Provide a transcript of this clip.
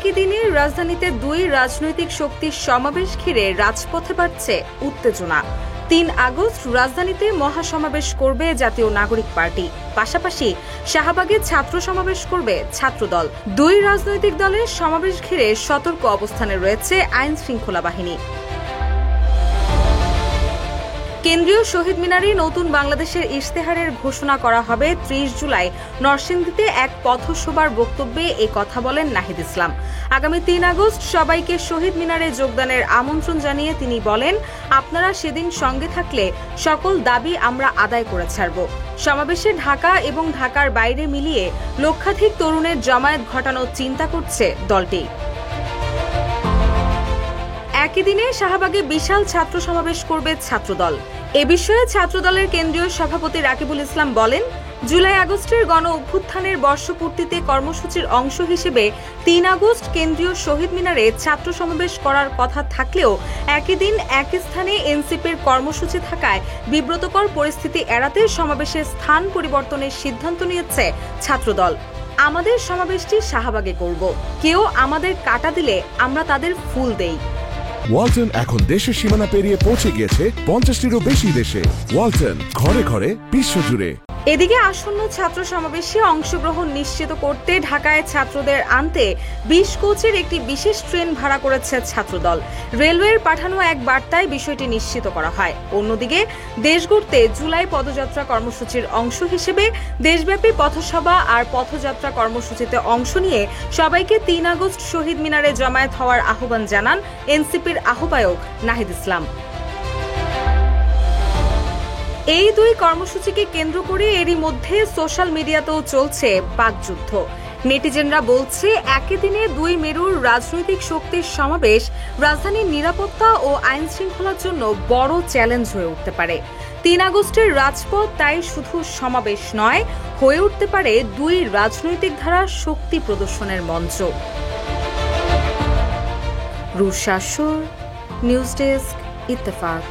একই দিনে রাজধানীতে দুই রাজনৈতিক শক্তির সমাবেশ ঘিরে রাজপথে বাড়ছে উত্তেজনা। ৩ আগস্ট রাজধানীতে মহাসমাবেশ করবে জাতীয় নাগরিক পার্টি, পাশাপাশি শাহবাগে ছাত্র সমাবেশ করবে ছাত্রদল। দুই রাজনৈতিক দলের সমাবেশ ঘিরে সতর্ক অবস্থানে রয়েছে আইন শৃঙ্খলা বাহিনী। কেন্দ্রীয় শহীদ মিনারে নতুন বাংলাদেশের ইশতেহারের ঘোষণা করা হবে ৩০ জুলাই। নরসিংদীতে এক পথসভার বক্তব্যে এ কথা বলেন নাহিদ ইসলাম। আগামী ৩ আগস্ট সবাইকে শহীদ মিনারে যোগদানের আমন্ত্রণ জানিয়ে তিনি বলেন, আপনারা সেদিন সঙ্গে থাকলে সকল দাবি আমরা আদায় করে ছাড়ব। সমাবেশে ঢাকা এবং ঢাকার বাইরে মিলিয়ে লক্ষাধিক তরুণের জমায়েত ঘটানোর চিন্তা করছে দলটি। একই দিনে শাহবাগে বিশাল ছাত্র সমাবেশ করবে ছাত্রদল। এ বিষয়ে ছাত্রদলের কেন্দ্রীয় সভাপতি রাকিবুল ইসলাম বলেন, জুলাই আগস্টের গণ অভ্যুত্থানের বর্ষপূর্তিতে কর্মসূচির অংশ হিসেবে ৩ আগস্ট কেন্দ্রীয় শহীদ মিনারে ছাত্র সমাবেশ করার কথা থাকলেও একই দিন একই স্থানে এনসিপির কর্মসূচি থাকায় বিব্রতকর পরিস্থিতি এড়াতে সমাবেশের স্থান পরিবর্তনের সিদ্ধান্ত নিয়েছে ছাত্রদল। আমাদের সমাবেশটি শাহবাগে করব, কেউ আমাদের কাটা দিলে আমরা তাদের ফুল দেই। ওয়ালটন এখন দেশের সীমানা পেরিয়ে পৌঁছে গিয়েছে ৫০টিরও বেশি দেশে। ওয়ালটন, ঘরে ঘরে, বিশ্বজুড়ে। এদিকে আসন্ন ছাত্র সমাবেশে অংশগ্রহণ নিশ্চিত করতে ঢাকায় ছাত্রদের আনতে ২০ কোচের একটি বিশেষ ট্রেন ভাড়া করেছে ছাত্রদল। রেলওয়ের পাঠানো এক বার্তায় বিষয়টি নিশ্চিত করা হয়। অন্যদিকে দেশ গড়তে জুলাই পদযাত্রা কর্মসূচির অংশ হিসেবে দেশব্যাপী পথসভা আর পথযাত্রা কর্মসূচিতে অংশ নিয়ে সবাইকে ৩ আগস্ট শহীদ মিনারে জমায়েত হওয়ার আহ্বান জানান এনসিপির আহ্বায়ক নাহিদ ইসলাম। এই দুই কর্মসূচিকে কেন্দ্র করে এরই মধ্যে সোশ্যাল মিডিয়াতেও চলছে বাকযুদ্ধ। নেটিজেনরা বলছে, একই দিনে দুই মেরুর রাজনৈতিক শক্তির সমাবেশ রাজধানীর নিরাপত্তা ও আইন শৃঙ্খলার জন্য বড় চ্যালেঞ্জ হয়ে উঠতে পারে। ৩ আগস্টের রাজপথ তাই শুধু সমাবেশ নয়, হয়ে উঠতে পারে দুই রাজনৈতিক ধারার শক্তি প্রদর্শনের মঞ্চ। রুশা সুর, নিউজ ডেস্ক, ইত্তেফাক।